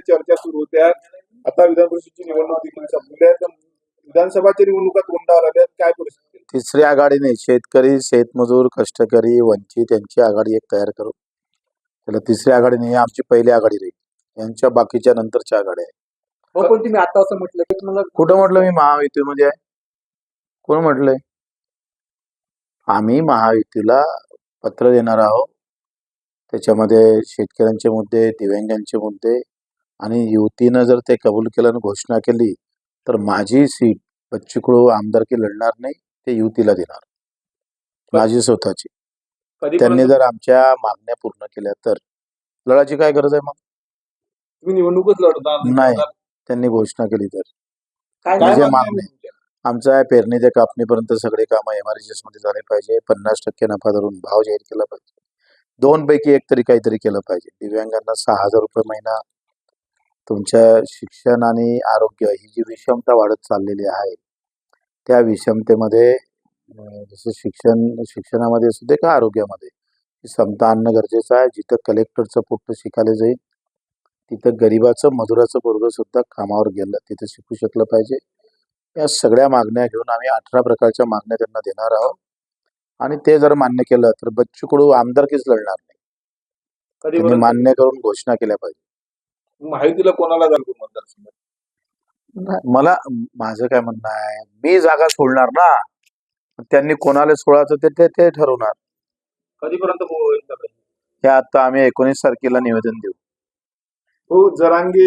चर्चा सुरू होत्या. आता विधान परिषदेची निवडणूक देखील संपली आहे. तर विधानसभाच्या निवडणुका तोंडावर आल्या आहेत. काय परिस्थिती आहे? तिसरी आघाडीने शेतकरी, शेतमजूर, कष्टकरी, वंचित यांची आघाडी एक तयार करू. त्याला तिसरी आघाडी नाही, आमची पहिली आघाडी राहील. यांच्या बाकीच्या नंतरच्या आघाड्या आहे. हो, पण तुम्ही आता असं म्हटलं की मला कुठं म्हटलं मी महायुतीमध्ये आहे? कोण म्हटलंय? आम्ही महायुतीला पत्र देणार आहोत. त्याच्यामध्ये शेतकऱ्यांचे मुद्दे, दिव्यांगांचे मुद्दे आणि युतीनं जर ते कबूल केलं आणि घोषणा केली तर माझी सीट बच्चू आमदारकी लढणार नाही, ते युतीला देणार, माझी स्वतःची. त्यांनी जर आमच्या मागण्या पूर्ण केल्या तर लढायची काय गरज आहे? मग तुम्ही निवडणूकच लढणार नाही, त्यांनी घोषणा केली तर काय म्हणजे मागणी आहे मागणी तुमच्या? आमचं आहे पेरणी ते कापणीपर्यंत सगळे कामं MRGS मध्ये झाले पाहिजे. 50% नफा धरून भाव जाहीर केला पाहिजे. दोन पैकी एक तरी काहीतरी केलं पाहिजे. दिव्यांगांना 6,000 रुपये महिना. तुमच्या शिक्षण आणि आरोग्य ही जी विषमता वाढत चाललेली आहे त्या विषमतेमध्ये जसं शिक्षणामध्ये असू दे का आरोग्यामध्ये समता आणणं गरजेचं आहे. जिथं कलेक्टरचं पोट्ट शिकायला जाईल तिथं गरीबाचं मजुराचं पोरगं सुद्धा कामावर गेलं तिथं शिकू शकलं पाहिजे. या सगळ्या मागण्या घेऊन आम्ही 18 प्रकारच्या मागण्या त्यांना देणार आहोत आणि ते जर मान्य केलं तर बच्चू कडू आमदारकीच लढणार नाही. त्यांनी मान्य करून घोषणा केल्या पाहिजे. महायुतीला कोणाला जाईल मतदारसंघात? मला माझं काय म्हणणं आहे, मी जागा सोडणार ना, त्यांनी कोणाला सोडायचं ते ठरवणार. कधीपर्यंत होईल? हे आता आम्ही 19 तारखेला निवेदन देऊ. हो, जरांगे